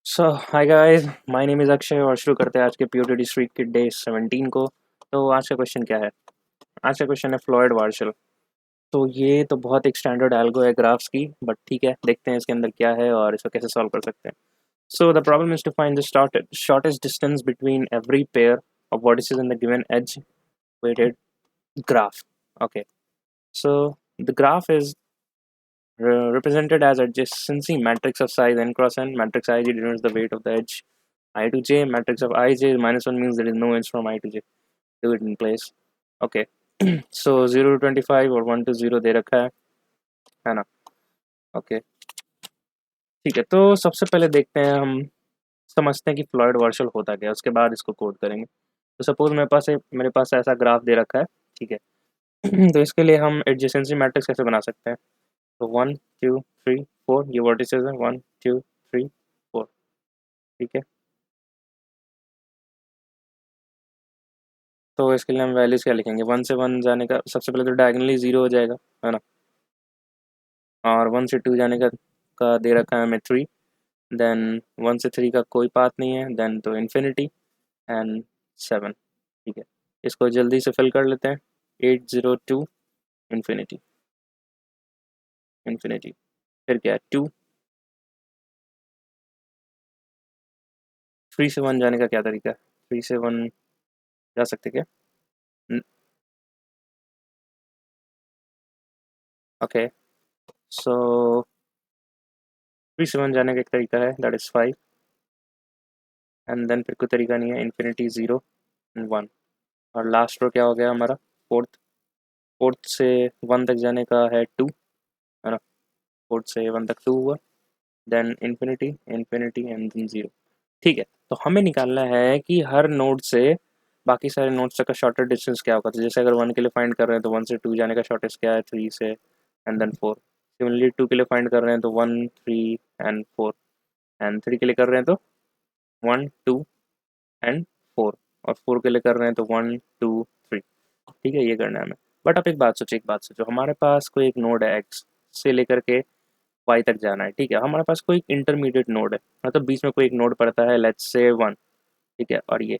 So hi guys, my name is Akshay और शुरू करते हैं आज के पीओटीडी स्ट्रीक के डे 17 को। तो आज का क्वेश्चन क्या है? आज का क्वेश्चन है फ्लॉयड वार्शल। तो ये तो बहुत एक स्टैंडर्ड एल्गो है ग्राफ्स की, बट ठीक है, देखते हैं इसके अंदर क्या है और इसको कैसे सॉल्व कर सकते हैं। So the problem is to find the shortest distance between every pair of vertices in the given edge weighted graph. Okay, so the graph is represented as adjacency matrix of size n cross n. Matrix ij denotes the weight of the edge I to j. Matrix of ij minus 1 means there is no edge from I to j. Do it in place. Okay. So 0 to 25 और 1 to 0 दे रखा है ना? Okay, ठीक है। तो सबसे पहले देखते हैं, हम समझते हैं कि फ्लॉयड वार्शल होता क्या है, उसके बाद इसको कोड करेंगे। तो सपोज मेरे पास ऐसा ग्राफ दे रखा है, ठीक है। तो इसके लिए हम एडजेसेंसी मैट्रिक्स कैसे बना सकते हैं? तो 1 2 3 4 ये वर्टिसेस हैं, 1 2 3 4, ठीक है। तो इसके लिए हम वैल्यूज़ क्या लिखेंगे? 1 से 1 जाने का सबसे पहले तो डायगनली 0 हो जाएगा, है ना? और 1 से 2 जाने का दे रखा है हमें 3। देन 1 से 3 का कोई पाथ नहीं है, देन तो इन्फिनिटी एंड 7, ठीक है। इसको जल्दी से फिल कर लेते हैं। 802 इन्फिनिटी, इन्फिनिटी, फिर क्या है 2। 3 से 1 जाने का क्या तरीका है? 3 से 1 जा सकते क्या? ओके, सो 3 से 1 जाने का एक तरीका है, दैट इज़ 5। एंड देन फिर कोई तरीका नहीं है, इन्फिनिटी 0 एंड 1। और लास्ट रो क्या हो गया हमारा? फोर्थ। फोर्थ से 1 तक जाने का है 2, है ना? फोर्थ से 1 तक 2 हुआ, then infinity, infinity and then 0, ठीक है। तो हमें निकालना है कि हर नोड से बाकी सारे नोड्स तक का शॉर्टेस्ट डिस्टेंस क्या होगा। तो जैसे अगर 1 के लिए फाइंड कर रहे हैं तो 1 से 2 जाने का शॉर्टेस्ट क्या है? 3 से एंड देन 4। सिमिलरली 2 के लिए फाइंड कर रहे हैं तो 1 3 एंड 4, एंड 3 के लिए कर रहे हैं तो 1 2 एंड 4, और 4 के लिए कर रहे हैं तो 1 2 3, ठीक है। ये करना है हमें। बट आप एक बात सोचो, हमारे पास कोई एक नोड है एक्स से लेकर के वाई तक जाना है, ठीक है। हमारे पास कोई इंटरमीडिएट नोड है, मतलब बीच में कोई एक नोड पड़ता है, लेट्स से 1, ठीक है। और ये,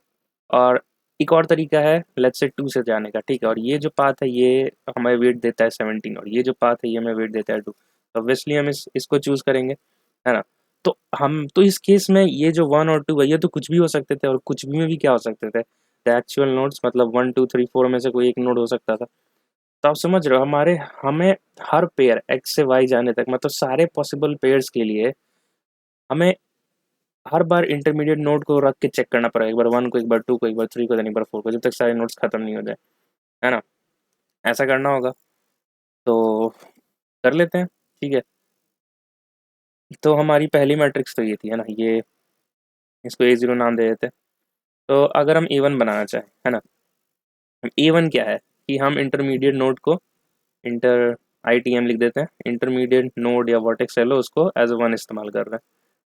और एक और तरीका है लेट्स से 2 से जाने का, ठीक है। और ये जो पाथ है ये हमें वेट देता है 17, और ये जो पाथ है ये हमें वेट देता है 2। तो ऑब्वियसली हम इसको चूज़ करेंगे, है ना? तो हम तो इस केस में ये जो 1 और 2 है ये तो कुछ भी हो सकते थे, और कुछ भी में भी क्या हो सकते थे? द एक्चुअल नोड्स, मतलब 1 2 3 4 में से कोई एक नोड हो सकता था। तो आप समझ रहे हो, हमें हर पेयर एक्स से वाई जाने तक, मतलब सारे पॉसिबल पेयर्स के लिए हमें हर बार इंटरमीडिएट नोड को रख के चेक करना पड़ेगा। एक बार 1 को, एक बार 2 को, एक बार 3 को, देन एक बार 4 को, जब तक सारे नोड्स खत्म नहीं हो जाए, है ना? ऐसा करना होगा। तो कर लेते हैं, ठीक है। तो हमारी पहली मैट्रिक्स तो ये थी, है ना? ये इसको A0 नाम दे देते हैं। तो अगर हम A1 बनाना चाहें, है ना? A1 क्या है कि हम इंटरमीडिएट नोड को इंटर ITM लिख देते हैं, इंटरमीडिएट नोड या वर्टेक्स ले लो, उसको एज ए 1 इस्तेमाल कर रहे हैं,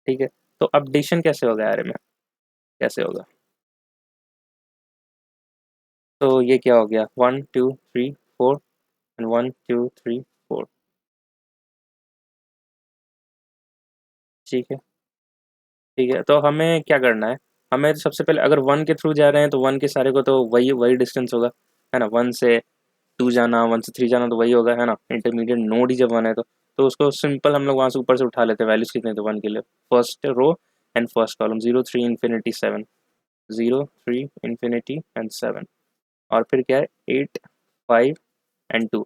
ठीक है। तो अपडेशन कैसे होगा यार में? कैसे होगा? तो ये क्या हो गया? 1 2 3 4 एंड 1 2 3 4, ठीक है। ठीक है, तो हमें क्या करना है? हमें सबसे पहले अगर 1 के थ्रू जा रहे हैं तो 1 के सारे को तो वही वही डिस्टेंस होगा, है ना? 1 से 2 जाना, 1 से 3 जाना तो वही होगा, है ना? इंटरमीडिएट नोड ही जब 1 है तो उसको सिंपल हम लोग वहाँ से ऊपर से उठा लेते हैं। वैल्यूज कितने थे 1 के लिए? First row and first column, 0 3 infinity 7, 0 3 infinity and 7, और फिर क्या है 8 5 एंड 2,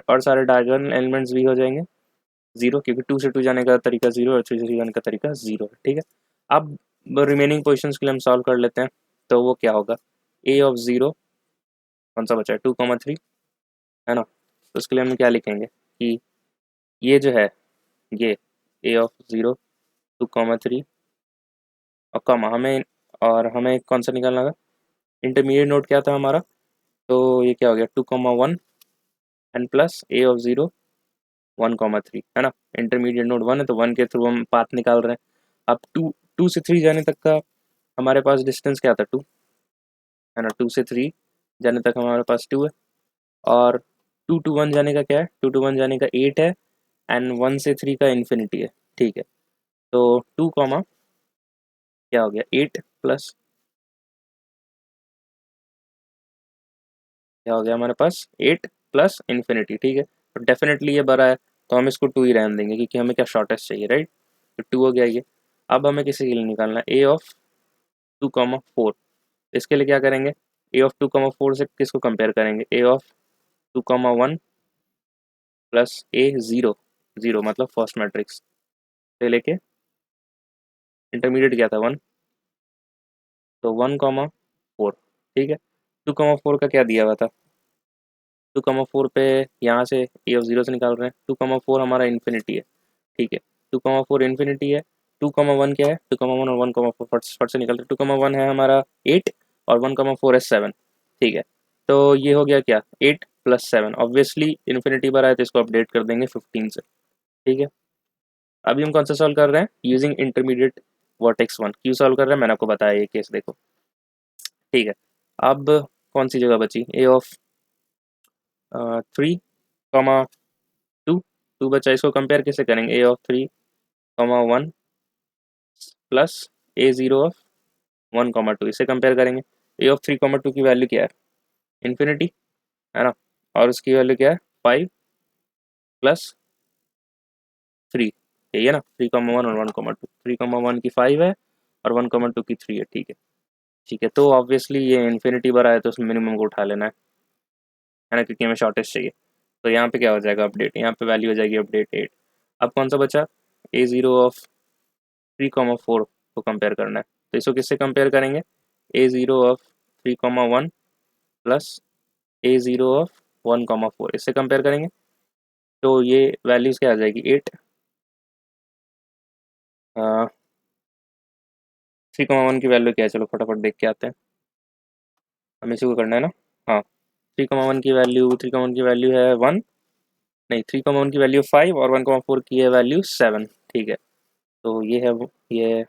और सारे डायगोनल एलिमेंट्स भी हो जाएंगे 0, क्योंकि 2 से 2 जाने का तरीका 0 और 3 से 3 जाने का तरीका 0 है, ठीक है। अब रिमेनिंग पोजिशंस के लिए हम सॉल्व कर लेते हैं। तो वो क्या होगा? ए ऑफ 0 कौन सा बचा है? 2 3, है ना? तो उसके लिए हम क्या लिखेंगे कि ये जो है, ये ए ऑफ 0 2 3, और कॉमा हमें, और हमें कौन सा निकालना था? इंटरमीडिएट नोड क्या था हमारा? तो ये क्या हो गया? 2 1 एंड प्लस ए ऑफ 0 1 3, है ना? इंटरमीडिएट नोड 1 है तो 1 के थ्रू हम पाथ निकाल रहे हैं। अब 2 से 3 जाने तक का हमारे पास डिस्टेंस क्या था? 2, है ना? 2 से 3 जाने तक हमारे पास 2 है, और 2 to 1 जाने का क्या है? 2 to 1 जाने का 8 है, एंड 1 से 3 का इन्फिनिटी है, ठीक है। तो 2 क्या हो गया 8 प्लस, क्या हो गया हमारे पास 8 प्लस इन्फिनिटी, ठीक है। तो डेफिनेटली ये बड़ा है, तो हम इसको 2 ही रहने देंगे क्योंकि हमें क्या शॉर्टेस्ट चाहिए, राइट। तो 2 हो गया ये। अब हमें किसी के लिए निकालना है ए ऑफ 2,4। इसके लिए क्या करेंगे, ए ऑफ 2,4 से किसको कंपेयर करेंगे, A of 2,1 plus A zero, zero मतलब फर्स्ट मैट्रिक्स से लेके इंटरमीडिएट क्या था 1, तो 1,4, ठीक है। 2,4 का क्या दिया हुआ था, 2,4 पे यहाँ से ए ऑफ ज़ीरो से निकाल रहे हैं, 2,4 हमारा इन्फिनिटी है, ठीक है। 2,4 इन्फिनिटी है, 2,1 क्या है, 2,1 और 1,4 फट से निकल रहे हैं। 2,1 है हमारा 8 और 1,4 है 7, ठीक है। तो ये हो गया क्या 8 प्लस 7, ऑब्वियसली इन्फिनिटी बार आया तो इसको अपडेट कर देंगे 15 से, ठीक है। अभी हम कौन सा सॉल्व कर रहे हैं, यूजिंग इंटरमीडिएट वर्टेक्स 1 क्यों सॉल्व कर रहे हैं, मैंने आपको बताया ये केस देखो, ठीक है। अब कौन सी जगह बची, ए ऑफ 3,2, 2 बचा, इसको कंपेयर कैसे करेंगे, A of 3,1 plus A zero of 1,2, इसे कंपेयर करेंगे। ए ऑफ 3,2 की वैल्यू क्या है, इन्फिनिटी है ना, और उसकी वैल्यू क्या है 5 प्लस 3, यही है ना, 3,1 और 1,2, 3,1 की 5 है और 1,2 की 3 है, ठीक है। ठीक है, तो ऑब्वियसली ये इन्फिनिटी बार आया तो उसमें मिनिमम को उठा लेना है ना, क्योंकि हमें शॉर्टेज चाहिए। तो यहाँ पे क्या हो जाएगा अपडेट, यहाँ पे वैल्यू हो जाएगी अपडेट 8। अब कौन सा बचा, ए ज़ीरो ऑफ 3,4 को कंपेयर करना है, तो इसको किससे कंपेयर करेंगे, A zero of 3,1 plus A zero of 1,4, इससे कंपेयर करेंगे। तो ये वैल्यूज़ क्या आ जाएगी 8, 3,1 की वैल्यू क्या है, चलो फटाफट देख के आते हैं, हमें इसी को करना है ना। हाँ, 3,1 की वैल्यू, 3,1 की वैल्यू है 1, नहीं 3,1 की वैल्यू 5 और 1,4 की है वैल्यू 7, ठीक है। तो ये है ये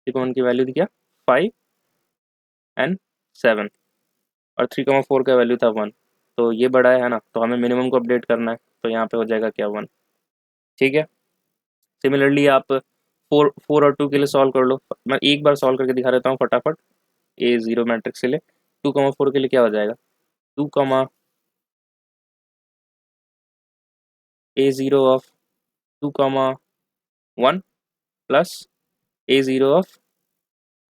3,1 की वैल्यू थी क्या 5 एंड 7, और 3,4 का वैल्यू था 1, तो ये बड़ा है ना, तो हमें मिनिमम को अपडेट करना है, तो यहाँ पे हो जाएगा क्या 1, ठीक है। सिमिलरली आप 4 और 2 के लिए सॉल्व कर लो, मैं एक बार सॉल्व करके दिखा देता हूँ फटाफट। ए ज़ीरो मैट्रिक्स के लिए 2,4 के लिए क्या हो जाएगा, 2, A zero of 2,1 plus A zero of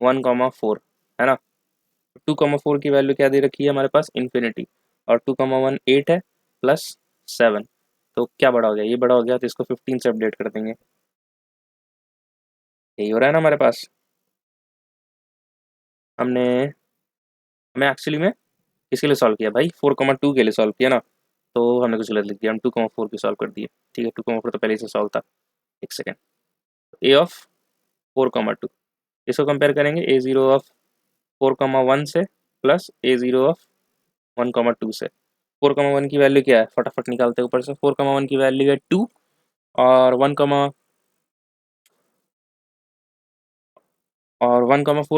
1,4, है ना। 2,4 की वैल्यू क्या दे रखी है हमारे पास, इन्फिनिटी, और 2,1 8 है प्लस 7, तो क्या बड़ा हो गया, ये बड़ा हो गया, तो इसको 15 से अपडेट कर देंगे, यही हो रहा है ना हमारे पास। हमने हमें एक्चुअली में किसके लिए सॉल्व किया भाई, 4,2 के लिए सॉल्व किया ना, तो हमने कुछ गलत लिख दिया, हम 2,4 की सॉल्व कर दिए, ठीक है। 2,4 तो पहले से सॉल्व था, एक सेकेंड। ए ऑफ 4,2, इसको कंपेयर करेंगे ए ज़ीरो ऑफ 4,1 से प्लस ए ज़ीरो ऑफ 1,2 से। 4,1 की वैल्यू क्या है, फटाफट निकालते हैं ऊपर से, 4,1 की वैल्यू है 2 और 1,4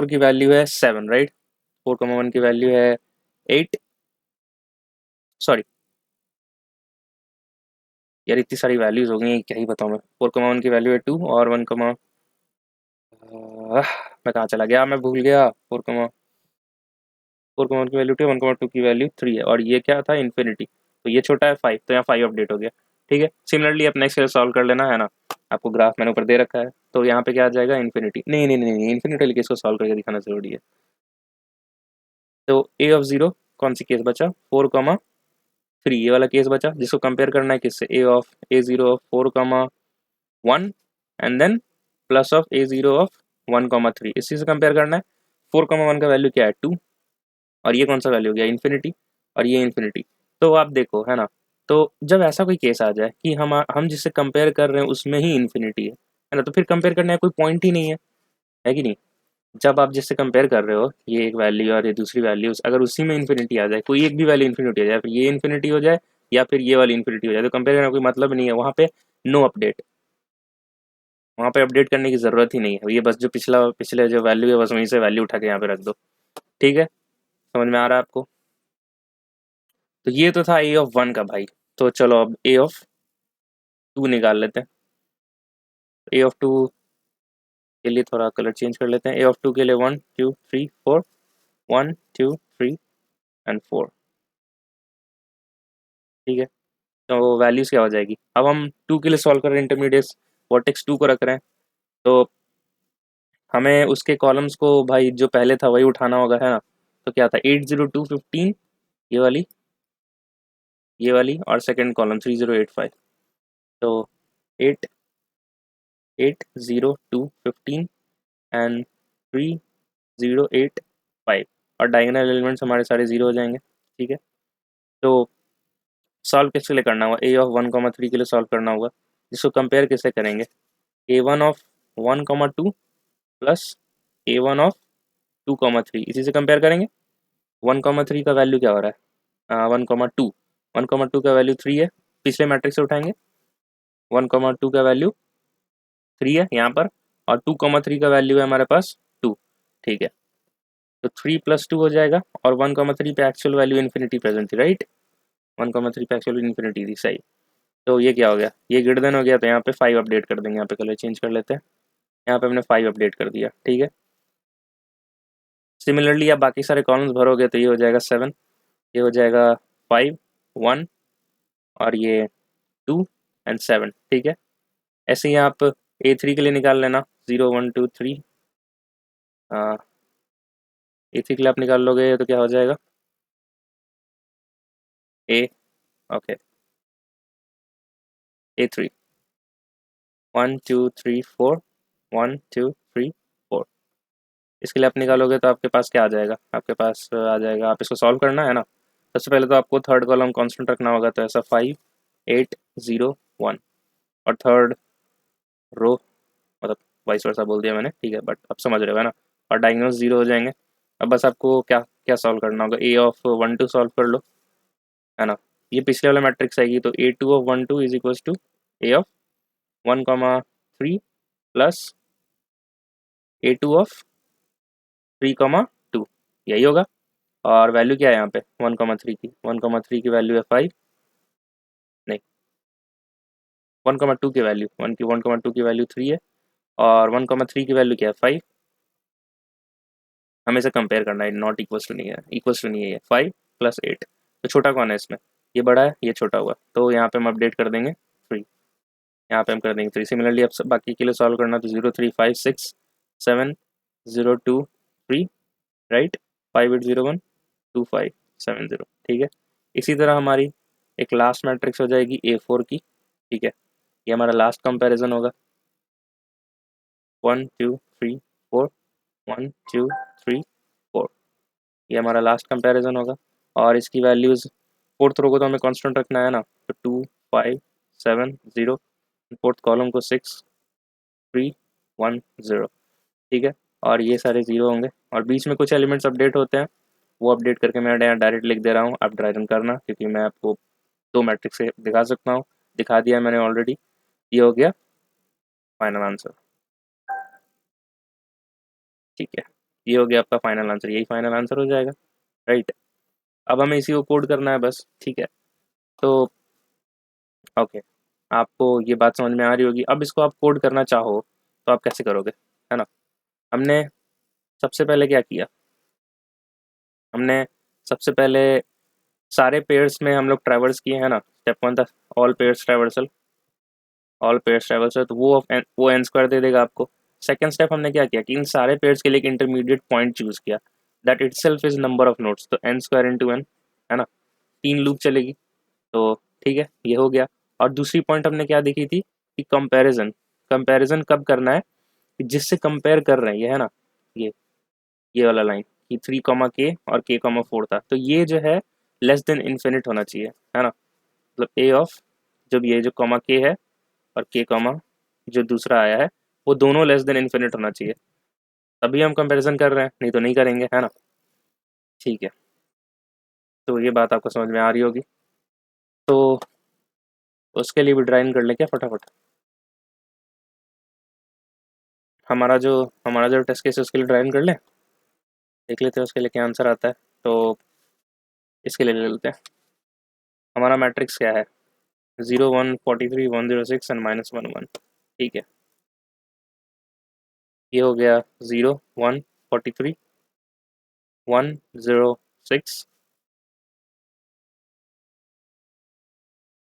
की वैल्यू है 7, राइट। 4,1 की वैल्यू है 8, सॉरी यार इतनी सारी वैल्यूज हो गई क्या ही बताऊँ मैं। 4,1 की वैल्यू है 2 और मैं कहाँ चला गया, मैं भूल गया। 4,1 की वैल्यू 2, 1,2 की वैल्यू 3 है, और ये क्या था इन्फिनिटी, तो ये छोटा है 5, तो यहाँ 5 अपडेट हो गया, ठीक है। सिमिलरली आप नेक्स्ट सॉल्व कर लेना, है ना, आपको ग्राफ मैंने ऊपर दे रखा है, तो यहाँ पे क्या आ जाएगा इन्फिनिटी, नहीं नहीं नहीं नहीं, इन्फिनिटी लिखे इसको सॉल्व करके दिखाना जरूरी है। तो ए ऑफ ज़ीरो कौन सी केस बचा, 4,3, ये वाला केस बचा, जिसको कंपेयर करना है किससे, A of A zero of 4,1 and then plus of A zero of 1,3, इसी से कंपेयर करना है। 4,1 का वैल्यू क्या है 2, और ये कौन सा वैल्यू हो गया इन्फिनिटी, और ये इन्फिनिटी। तो आप देखो, है ना, तो जब ऐसा कोई केस आ जाए कि हम जिससे कंपेयर कर रहे हैं उसमें ही इन्फिनिटी है ना, तो फिर कंपेयर करने का कोई पॉइंट ही नहीं है कि नहीं। जब आप जिससे कंपेयर कर रहे हो, ये एक वैल्यू और ये दूसरी वैल्यू, अगर उसी में इन्फिनिटी आ जाए, कोई एक भी वैल्यू इन्फिनिटी हो जाए, फिर ये इन्फिनिटी हो जाए या फिर ये वाली इन्फिनिटी हो जाए, तो कंपेयर करने का कोई मतलब नहीं है, वहाँ पे नो अपडेट, वहाँ पे अपडेट करने की ज़रूरत ही नहीं है, ये बस जो पिछले जो वैल्यू है बस वहीं से वैल्यू उठा के यहाँ पे रख दो, ठीक है। समझ में आ रहा है आपको। तो ये तो था ए ऑफ 1 का भाई, तो चलो अब ए ऑफ 2 निकाल लेते हैं। ए ऑफ 2 के लिए थोड़ा कलर चेंज कर लेते हैं। ए ऑफ 2 के लिए 1 2 3 4, 1 2 3 एंड 4। ठीक है, तो वैल्यूज़ क्या हो जाएगी। अब हम 2 के लिए सॉल्व कर रहे हैं, इंटरमीडिएट वर्टेक्स 2 को रख रहे हैं, तो हमें उसके कॉलम्स को भाई जो पहले था वही उठाना होगा, है ना। तो क्या था 8 0 2 15, ये वाली और सेकंड कॉलम 3 0 8 5। तो 8 8 0 2 15 एंड 3 0 8 5, और डायगोनल एलिमेंट्स हमारे सारे जीरो हो जाएंगे। ठीक है, तो सॉल्व किसके लिए करना होगा, ए ऑफ 1 3 के लिए सॉल्व करना होगा, जिसको कंपेयर किससे करेंगे, A1 of 1 2 plus A1 of 2 3, इसी से कंपेयर करेंगे। 1 3 का वैल्यू क्या हो रहा है, 1 2, 1 2 का वैल्यू 3 है, पिछले मैट्रिक्स से उठाएंगे। 1 2 का वैल्यू 3 है यहाँ पर, और 2 3 का वैल्यू है हमारे पास 2। ठीक है, तो 3 + 2 हो जाएगा, और 1 3 पे एक्चुअल वैल्यू इन्फिनिटी प्रेजेंट थी, राइट। 1 3 पे एक्चुअल इन्फिनिटी थी, सही। तो ये क्या हो गया, ये ग्रेटर देन हो गया, तो यहाँ पे 5 अपडेट कर देंगे, यहाँ पे कलर चेंज कर लेते हैं, यहाँ पे हमने 5 अपडेट कर दिया। ठीक है, सिमिलरली आप बाकी सारे कॉलम्स भरोगे तो ये हो जाएगा 7, ये हो जाएगा 5 1, और ये 2 एंड 7। ठीक है, ऐसे ही आप A3 के लिए निकाल लेना, 0 1 2 3। A3 के लिए आप निकाल लोगे तो क्या हो जाएगा, ए ओके A3 1 2 3 4, 1 2 3 4। इसके लिए आप निकालोगे तो आपके पास क्या आ जाएगा, आपके पास आ जाएगा, आप इसको सॉल्व करना है ना। सबसे पहले तो आपको थर्ड कॉलम कांस्टेंट रखना होगा, तो ऐसा 5 8 0 1, और थर्ड रो, मतलब वाइस वर्सा बोल दिया मैंने, ठीक है, बट अब समझ रहे हो है ना। और डायगोनल्स जीरो हो जाएंगे। अब बस आपको क्या क्या सॉल्व करना होगा, ए ऑफ 1 2 सॉल्व कर लो, है ना। ये पिछले वाला मैट्रिक्स आएगी, तो A2 of 1 2 is equals to A of 1 3 plus A2 of 3 2, यही होगा। और वैल्यू क्या है यहाँ पे 1 3 की, 1 3 की वैल्यू है 5, नहीं 1 2 की वैल्यू 1 2 की वैल्यू 3 है, और 1 3 की वैल्यू क्या है 5। हमें इसे कंपेयर करना है, नॉट इक्वल्स टू नहीं है, इक्वल्स टू नहीं है, ये 5 + 8। तो छोटा कौन है इसमें, ये बड़ा है, ये छोटा हुआ, तो यहाँ पे हम अपडेट कर देंगे 3, यहाँ पे हम कर देंगे 3। सिमिलरली अब बाकी के लिए सॉल्व करना, तो 0 3 5 6 7 0 2 3, राइट, 5 8 0 1 2 5 7 0। ठीक है, इसी तरह हमारी एक लास्ट मैट्रिक्स हो जाएगी A4 की। ठीक है, ये हमारा लास्ट कंपैरिजन होगा, 1 2 3 4, 1 2 3 4, ये हमारा लास्ट कंपैरिजन होगा। और इसकी वैल्यूज़, फोर्थ रो को तो हमें कांस्टेंट रखना है ना, तो 2 5 7 0, फोर्थ कॉलम को 6 3 1 0। ठीक है, और ये सारे ज़ीरो होंगे, और बीच में कुछ एलिमेंट्स अपडेट होते हैं, वो अपडेट करके मैं यहाँ डायरेक्ट लिख दे रहा हूँ, आप ड्राई रन करना, क्योंकि मैं आपको दो मैट्रिक्स से दिखा सकता हूँ, दिखा दिया मैंने ऑलरेडी। ये हो गया फाइनल आंसर। ठीक है, ये हो गया आपका फाइनल आंसर, यही फाइनल आंसर हो जाएगा, राइट। अब हमें इसी को कोड करना है बस। ठीक है, तो ओके, आपको ये बात समझ में आ रही होगी। अब इसको आप कोड करना चाहो तो आप कैसे करोगे, है ना। हमने सबसे पहले क्या किया, हमने सबसे पहले सारे पेयर्स में हम लोग ट्रैवर्स किए, है ना। स्टेप 1 था all pairs traversal, all pairs traversal, तो वो एन स्क्वायर दे देगा आपको। सेकंड स्टेप हमने क्या किया कि इन सारे पेयर्स के लिए एक इंटरमीडिएट पॉइंट चूज किया, that itself is number of nodes, तो एन स्क्वायर इंटू एन, है ना, 3 लूप चलेगी। तो ठीक है, ये हो गया। और दूसरी पॉइंट हमने क्या देखी थी कि कंपैरिजन, कंपैरिजन कब करना है कि जिससे कंपेयर कर रहे हैं, ये है ना, ये ये वाला लाइन कि 3 K और K 4 था, तो ये जो है लेस देन इन्फिनिट होना चाहिए, है ना। मतलब ए ऑफ, जब ये जो कॉमा के है और के कॉमा जो दूसरा आया है, वो दोनों लेस देन इन्फिनिट होना चाहिए, तभी हम कंपैरिजन कर रहे हैं, नहीं तो नहीं करेंगे, है ना। ठीक है, तो ये बात आपको समझ में आ रही होगी। तो उसके लिए भी ड्राइंग कर ले क्या फटाफट, हमारा जो टेस्ट केस है उसके लिए ड्राइंग कर ले, देख लेते हैं उसके लिए क्या आंसर आता है। तो इसके लिए ले लेते हैं, हमारा मैट्रिक्स क्या है 0 1 43 1 0 6 एंड -1 1। ठीक है, ये हो गया 0 1 43 1 0 6,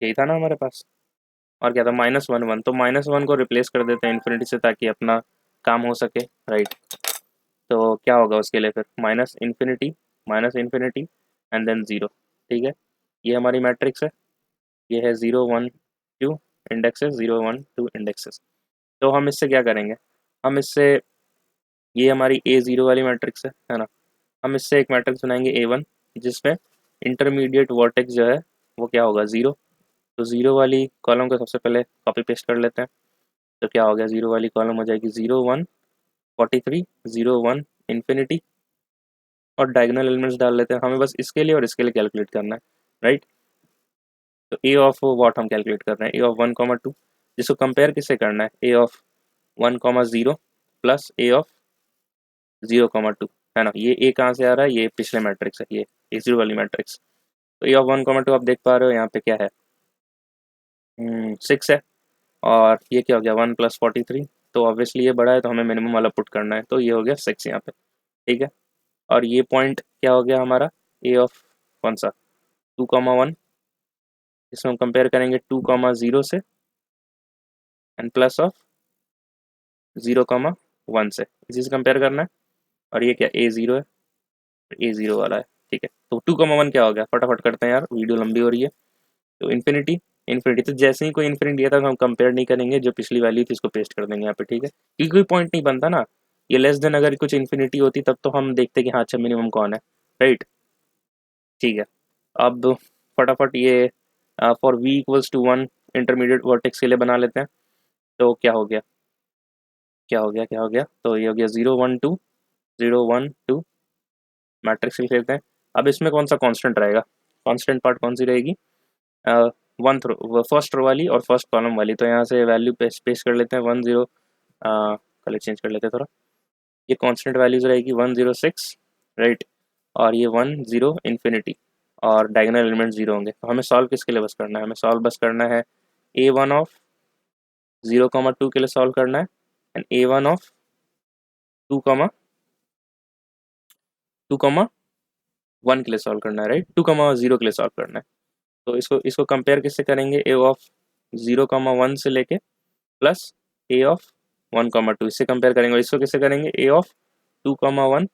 यही था ना हमारे पास। और क्या था, -1 1, तो -1 को रिप्लेस कर देते हैं इन्फिनिटी से ताकि अपना काम हो सके, राइट। तो क्या होगा उसके लिए फिर, -इन्फिनिटी एंड देन 0, ठीक है। ये हमारी मैट्रिक्स है, ये है 0 1 2 इंडेक्सेस, 0 1 2 इंडेक्सेस। तो हम इससे क्या करेंगे, हम इससे, ये हमारी A0 वाली मैट्रिक्स है ना, हम इससे एक मैट्रिक्स बनाएंगे A1 जिसमें इंटरमीडिएट वर्टेक्स जो है वो क्या होगा, 0। तो 0 वाली कॉलम को सबसे पहले कॉपी पेस्ट कर लेते हैं। तो क्या हो गया, 0 वाली कॉलम हो जाएगी 0 1 43 0 1 इन्फिनिटी, और डायगोनल एलिमेंट्स डाल लेते हैं। हमें बस इसके लिए और इसके लिए कैलकुलेट करना है, राइट। तो ए ऑफ वॉट हम कैलकुलेट कर रहे हैं, A of 1 2, जिसको कंपेयर किससे करना है, A of 1 0 plus A of 0 2, है ना। ये ए कहाँ से आ रहा है, ये पिछले मैट्रिक्स है, ये A0 वाली मैट्रिक्स। तो A of 1 2 आप देख पा रहे हो यहाँ पे क्या है, 6 है। और ये क्या हो गया, 1 + 43, तो ऑब्वियसली ये बड़ा है तो हमें मिनिमम वाला पुट करना है, तो ये हो गया 6 यहाँ पे, ठीक है। और ये पॉइंट क्या हो गया हमारा, ए ऑफ कौन सा, 2 1, इसमें हम कंपेयर करेंगे 2 0 से एंड प्लस ऑफ 0 1 से, इसी से कंपेयर करना है। और ये क्या, A0 है, A0 वाला है, ठीक है। तो 2 1 क्या हो गया, फटाफट करते हैं यार, वीडियो लंबी हो रही है। तो इन्फिनिटी, इन्फिनिटी तो जैसे ही कोई इन्फिनिटी दिया था तो हम कंपेयर नहीं करेंगे, जो पिछली वैल्यू थी इसको पेस्ट कर देंगे यहाँ पे, ठीक है, क्योंकि कोई पॉइंट नहीं बनता ना। ये लेस देन अगर कुछ इन्फिनिटी होती तब तो हम देखते कि हाँ अच्छा मिनिमम कौन है, राइट, ठीक है। अब फटाफट ये फॉर v = 1 इंटरमीडिएट वर्टेक्स के लिए बना लेते हैं। तो क्या हो गया, क्या हो गया, तो ये हो गया 0 1 2 मैट्रिक्स लिख लेते हैं। अब इसमें कौन सा कांस्टेंट रहेगा, कांस्टेंट पार्ट कौन सी रहेगी, वन थ्रो, फर्स्ट रो वाली और फर्स्ट कॉलम वाली। तो यहाँ से वैल्यू पेस्ट कर लेते हैं, 1 0, कलर चेंज कर लेते हैं थोड़ा। ये कांस्टेंट वैल्यूज रहेगी 1 0 6, राइट। और ये 1 0 इन्फिनिटी, और डायगोनल एलिमेंट 0 होंगे। तो हमें सॉल्व किसके लिए बस करना है, हमें सॉल्व बस करना है A1 of 0 2 के लिए सॉल्व करना है, एंड A1 of 2 1 के लिए सॉल्व करना है, राइट, 2 0 के लिए सॉल्व करना है। तो इसको कंपेयर किससे करेंगे, A of 0 1 से लेके प्लस A of 1 2, इससे कंपेयर करेंगे। और इसको किससे करेंगे, A of 2 1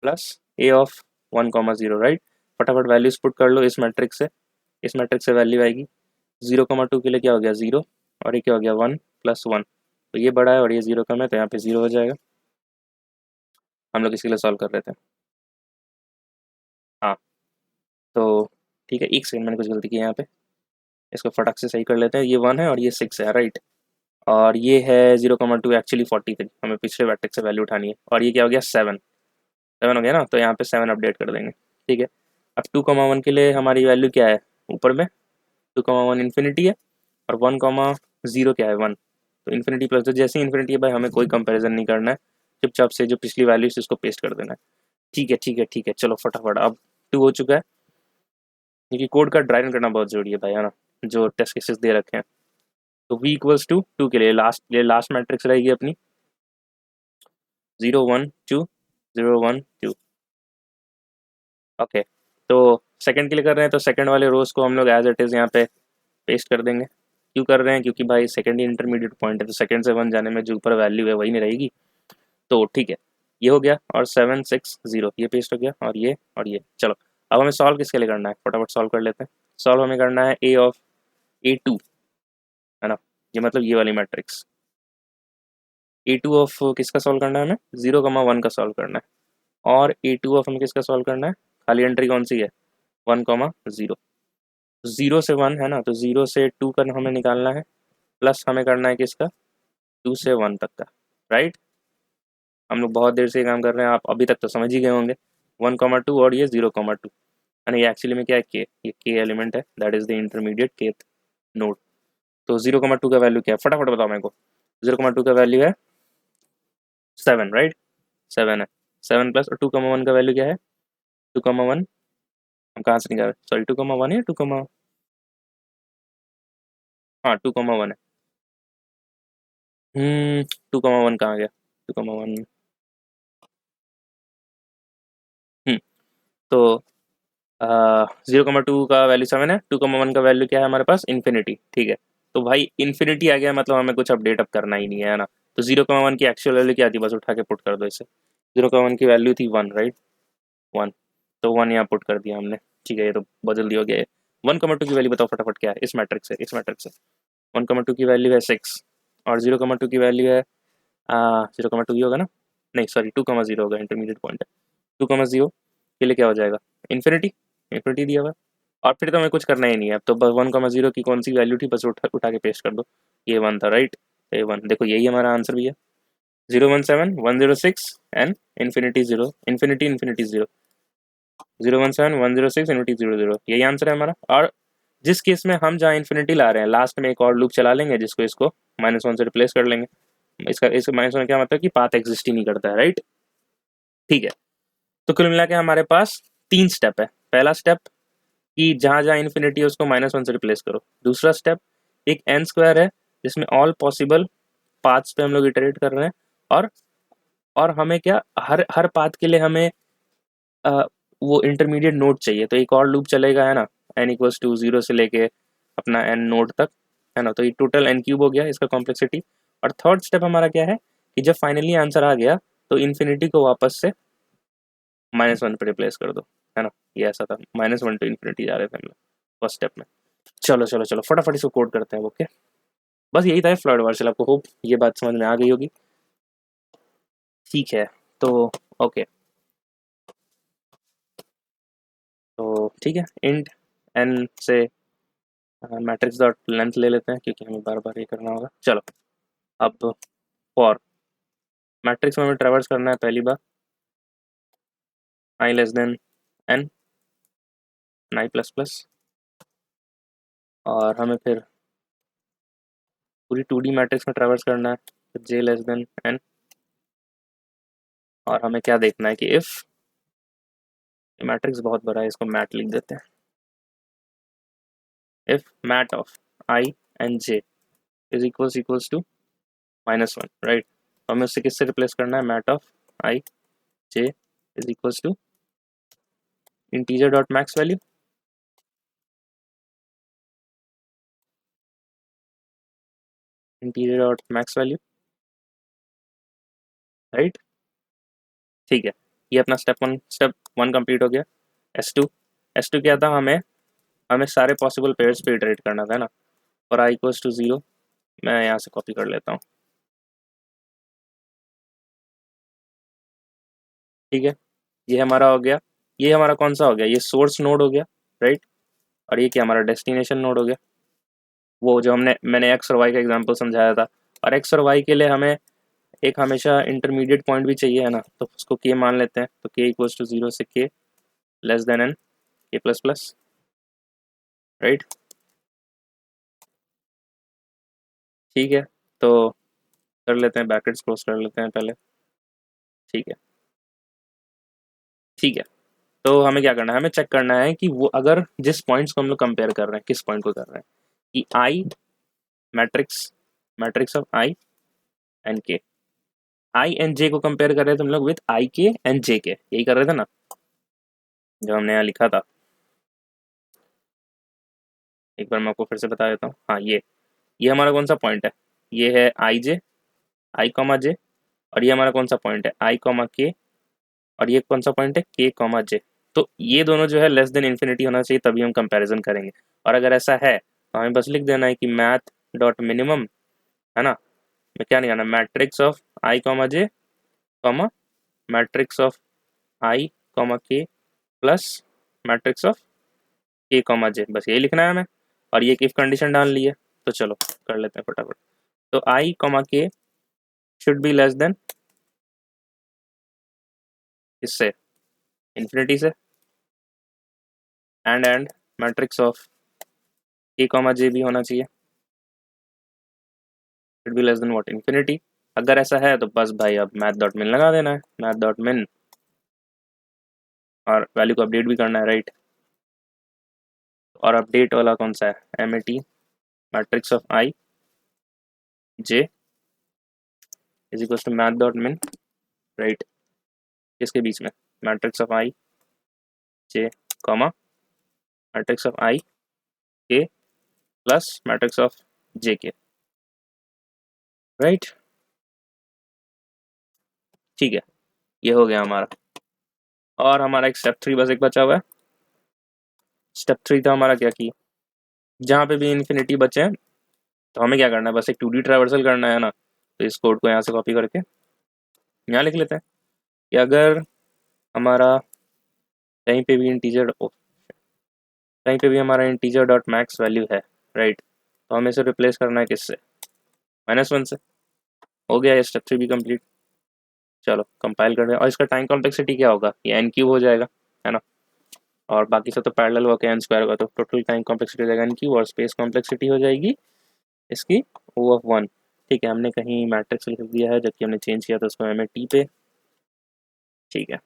plus A of 1 0, right. फटाफट वैल्यूज पुट कर लो इस मैट्रिक्स से, इस मैट्रिक्स से वैल्यू आएगी 0 2 के लिए क्या हो गया 0, और ये क्या हो गया 1 + 1। तो ये बड़ा है और ये 0 कम है, तो यहाँ पे 0 हो जाएगा। हम लोग इसके लिए सॉल्व कर रहे थे, हाँ। तो ठीक है, एक सेकंड, मैंने कुछ गलती की यहाँ पे, इसको फटाक से सही कर लेते हैं। ये 1 है और ये 6 है, राइट। और ये है 0 2 एक्चुअली 43, हमें पिछले मैट्रिक्स से वैल्यू उठानी है। और ये क्या हो गया 7, 7 हो गया ना, तो यहाँ पे 7 अपडेट कर देंगे, ठीक है। अब 2 1 के लिए हमारी वैल्यू क्या है, ऊपर में 2 1 इन्फिनिटी है, और 1 0 क्या है 1। तो इन्फिनिटी प्लस, तो जैसे ही इन्फिनिटी है भाई हमें कोई कंपैरिजन नहीं करना है, चुपचाप से जो पिछली वैल्यू है इसको पेस्ट कर देना है, ठीक है, ठीक है, ठीक है। चलो फटाफट, अब 2 हो चुका है, क्योंकि कोड का ड्राई रन करना बहुत जरूरी है भाई, है ना, जो टेस्ट केसेस दे रखे हैं। तो v = 2 के लिए लास्ट मैट्रिक्स रहेगी अपनी 0 1 2 0 1 2, ओके। तो सेकंड के लिए कर रहे हैं, तो सेकंड वाले रोज को हम लोग एज इट इज़ यहाँ पे पेस्ट कर देंगे। क्यों कर रहे हैं, क्योंकि भाई सेकंड ही इंटरमीडिएट पॉइंट है, तो सेकंड से 1 जाने में जो ऊपर वैल्यू है वही नहीं रहेगी। तो ठीक है, ये हो गया, और 7 6 0 ये पेस्ट हो गया, और ये चलो। अब हमें सॉल्व किसके लिए करना है, फटाफट सॉल्व कर लेते हैं। सॉल्व हमें करना है A2, है ना, ये मतलब ये वाली मैट्रिक्स A2 ऑफ किसका सॉल्व करना है, हमें 0 1 का सॉल्व करना है। और A2 ऑफ हमें किसका सॉल्व करना है, खाली एंट्री कौन सी है 1 0, 0 से 1 है ना, तो 0 से 2 का हमें निकालना है, प्लस हमें करना है किसका 2 से 1 तक का, राइट। हम लोग बहुत देर से ये काम कर रहे हैं, आप अभी तक तो समझ ही गए होंगे। 1 2 और ये 0 2, है ना, ये एक्चुअली में क्या है, के, ये के एलिमेंट है, that is the intermediate kth node. तो 0 2 का वैल्यू क्या है, फटाफट बताओ मेरे को। 0 2 का वैल्यू है 7, राइट, 7 है। 7 प्लस, और 2 1 का वैल्यू क्या है, 2 1 हम कहाँ से निकाल, सॉरी 2 1 है, 2 हाँ 2 1 है। 2 1 कहाँ गया, 2,1 तो 0,2 का वैल्यू 7 है, 2,1 का वैल्यू क्या है हमारे पास, इन्फिनिटी। ठीक है, तो भाई इन्फिनिटी आ गया मतलब हमें कुछ अपडेट अब करना ही नहीं है ना। तो 0,1 की एक्चुअल वैल्यू क्या थी, बस उठा के पुट कर दो इसे। 0,1 की वैल्यू थी 1, राइट, 1। तो 1 यहाँ पुट कर दिया हमने। ठीक है, ये तो बहुत जल्दी हो गया है। 1,2 की वैल्यू बताओ फटाफट क्या है इस मैट्रिक्स से, 1,2 की वैल्यू है 6 और 0,2 की वैल्यू है 0,2 ही होगा ना, नहीं सॉरी 2,0 होगा, इंटरमीडिएट पॉइंट है। 2,0 के लिए क्या हो जाएगा, इन्फिनिटी, इन्फिनिटी दिया हुआ है। और फिर तो हमें कुछ करना ही नहीं है अब तो, बस 1,0 की कौन सी वैल्यू थी बस उठा के पेस्ट कर दो। ये 1 था, राइट, ये 1, देखो यही हमारा आंसर भी है। 0,17,106 and infinity 0, infinity infinity 0, 0,17,106 infinity 0,0, यही आंसर है हमारा। और जिस केस में हम जहाँ इन्फिनिटी ला रहे हैं लास्ट में एक और लूप चला लेंगे जिसको इसको -1 से रिप्लेस कर लेंगे। इसका इस -1 क्या मतलब कि पाथ एग्जिस्ट ही नहीं करता है, राइट। ठीक है, तो कुल मिला के हमारे पास 3 स्टेप है। पहला स्टेप कि जहाँ जहाँ इन्फिनिटी है उसको -1 से रिप्लेस करो। दूसरा स्टेप एक n स्क्वायर है जिसमें ऑल पॉसिबल पाथ्स पे हम लोग इटरेट कर रहे हैं। और और हमें क्या, हर हर पाथ के लिए हमें अ, वो इंटरमीडिएट नोड चाहिए, तो एक और लूप चलेगा है ना, n=0 से लेके अपना n नोड तक, है ना। तो ये टोटल n³ हो गया इसका कॉम्प्लेक्सिटी। और थर्ड स्टेप हमारा क्या है कि जब फाइनली आंसर आ गया तो इन्फिनिटी को वापस से -1 पे रिप्लेस कर दो, है ना। ये ऐसा था, -1 टू इन्फिनिटी जा रहे थे हम लोग फर्स्ट स्टेप में। चलो चलो चलो फटाफट इसको कोड करते हैं, ओके। बस यही था फ्लड वार्शल, आपको होप ये बात समझ में आ गई होगी। ठीक है, तो ओके, तो ठीक है, इंट n से मैट्रिक्स डॉट लेंथ ले लेते हैं क्योंकि हमें बार बार ये करना होगा। चलो, अब फॉर मैट्रिक्स में हमें ट्रेवर्स करना है पहली बार i less than n, i plus plus, और हमें फिर पूरी 2D मैट्रिक्स में ट्रेवर्स करना है j लेस देन n। और हमें क्या देखना है कि इफ़ मैट्रिक्स बहुत बड़ा है, इसको मैट लिख देते हैं, if mat of i and j is equals to -1, right. हमें उससे किससे रिप्लेस करना है, mat of i j is equals to integer dot max value, integer dot max value, right. ठीक है, ये अपना स्टेप 1 कंप्लीट हो गया। S2 क्या था, हमें हमें सारे पॉसिबल पेयर्स पे इटरेट करना था ना। और i=0 मैं यहाँ से कॉपी कर लेता हूँ। ठीक है, ये हमारा हो गया। ये हमारा कौन सा हो गया, ये सोर्स नोड हो गया, राइट। और ये क्या, हमारा डेस्टिनेशन नोड हो गया, वो जो मैंने एक्स और वाई का एग्जांपल समझाया था। और एक्स और वाई के लिए हमें एक हमेशा इंटरमीडिएट पॉइंट भी चाहिए, है ना। तो उसको के मान लेते हैं, तो k=0 से k less than n, k plus plus, right. ठीक है, तो कर लेते हैं, ब्रैकेट्स क्लोज कर लेते हैं पहले। ठीक है, ठीक है, तो हमें क्या करना है, हमें चेक करना है कि वो अगर जिस पॉइंट्स को हम लोग कंपेयर कर रहे हैं, किस पॉइंट को कर रहे हैं कि I matrix matrix of I and K, I and जे को कंपेयर कर रहे थे हम लोग विथ आई के एंड जे के, यही कर रहे थे ना जो हमने यहाँ लिखा था। एक बार मैं आपको फिर से बता देता हूँ। हाँ, ये हमारा कौन सा पॉइंट है, ये है आई जे, आई कॉमा जे। और ये हमारा कौन सा पॉइंट है, आई कॉमा के। और ये कौन सा पॉइंट है, के कॉमा जे। तो ये दोनों जो है लेस देन इन्फिनिटी होना चाहिए, तभी हम कंपैरिजन करेंगे। और अगर ऐसा है तो हमें बस लिख देना है कि मैथ डॉट मिनिमम, है ना, मैं क्या निकालना, matrix of I comma J comma matrix of I comma के प्लस मैट्रिक्स ऑफ के कॉमा जे, बस यही लिखना है हमें। और ये इफ कंडीशन डाल ली है, तो चलो कर लेते हैं फटाफट। तो आई कॉमा के शुड बी लेस देन इससे, इन्फिनिटी से, एंड मैट्रिक्स ऑफ के कॉमा जे भी होना चाहिए, should be less than what, infinity. अगर ऐसा है तो बस भाई अब मैथ डॉट मिन लगा देना है, मैथ डॉट मिन, और वैल्यू को अपडेट भी करना है, राइट। और अपडेट वाला कौन सा है, MAT matrix of I J is equal to math dot min, right, किसके बीच में, matrix of I J comma matrix of I K plus matrix of जे के, राइट। ठीक है, ये हो गया हमारा। और हमारा एक स्टेप 3 बस एक बचा हुआ है। स्टेप 3 था हमारा क्या कि जहाँ पे भी इन्फिनिटी बचे हैं तो हमें क्या करना है, बस एक 2D ट्रावर्सल करना है ना। तो इस कोड को यहाँ से कॉपी करके यहाँ लिख लेते हैं कि अगर हमारा कहीं पे भी इंटीजर, कहीं पे भी हमारा इंटीजर डॉट मैक्स वैल्यू है, राइट, तो हमें इसे रिप्लेस करना है किससे, -1 से। हो गया ये स्टेप 3 भी कंप्लीट। चलो कंपाइल कर रहे हैं, और इसका टाइम कॉम्प्लेक्सिटी क्या होगा, ये n क्यूब हो जाएगा, है ना। और बाकी सब तो पैरेलल होकर n स्क्वायर होगा, तो टोटल टाइम कॉम्प्लेक्सिटी हो जाएगा n क्यूब, और स्पेस कॉम्प्लेक्सिटी हो जाएगी इसकी O(1). ठीक है, हमने कहीं मैट्रिक्स लिख दिया है जबकि हमने चेंज किया था उसको MAT पे। ठीक है,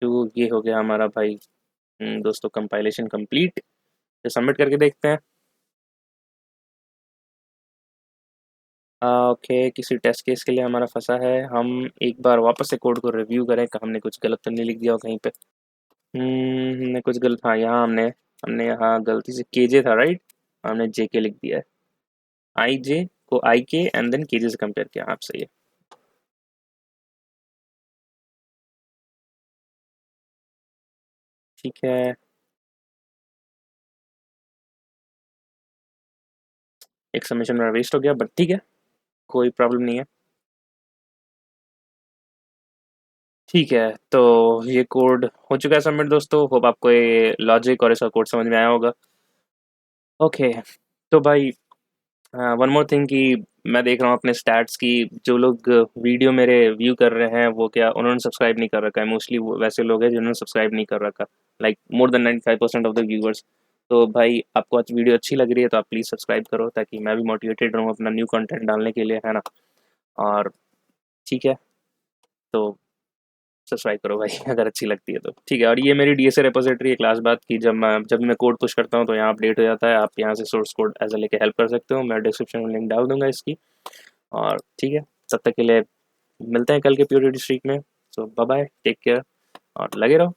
तो ये हो गया हमारा भाई दोस्तों कंपाइलेशन कंप्लीट। तो सबमिट करके देखते हैं। ओके, किसी टेस्ट केस के लिए हमारा फंसा है। हम एक बार वापस से कोड को रिव्यू करें कि हमने कुछ गलत तो नहीं लिख दिया हो कहीं पे। हमने कुछ गलत, हाँ यहाँ हमने हमने यहाँ गलती से केजे था, राइट, हमने जे के लिख दिया है। आई जे को आई के एंड देन केजे से कंपेयर किया, आप सही है। ठीक है, एक सबमिशन मेरा वेस्ट हो गया, बट ठीक है, कोई प्रॉब्लम नहीं है। ठीक है, तो ये कोड हो चुका है सबमिट दोस्तों। होप आपको ये लॉजिक और इसका कोड समझ में आया होगा। ओके, तो भाई वन मोर थिंग कि मैं देख रहा हूँ अपने स्टैट्स की, जो लोग वीडियो मेरे व्यू कर रहे हैं वो क्या उन्होंने सब्सक्राइब नहीं कर रखा है। मोस्टली वैसे लोग हैं जिन्होंने सब्सक्राइब नहीं कर रखा, like more than 95% of the viewers. तो भाई आपको आज वीडियो अच्छी लग रही है तो आप प्लीज़ सब्सक्राइब करो, ताकि मैं भी मोटिवेटेड रहूँ अपना न्यू कंटेंट डालने के लिए, है ना। और ठीक है, तो सब्सक्राइब करो भाई अगर अच्छी लगती है तो। ठीक है, और ये मेरी डीएसए रिपोजिटरी है क्लास बात की, जब मैं कोड पुश करता हूँ तो यहाँ अपडेट हो जाता है। आप यहाँ से सोर्स कोड ऐसा लेके हेल्प कर सकते हो, मैं डिस्क्रिप्शन में लिंक डाल दूंगा इसकी। और ठीक है, तब तक के लिए मिलते हैं कल के प्योरिटी स्ट्रीक में। सो बाय बाय, टेक केयर और लगे रहो।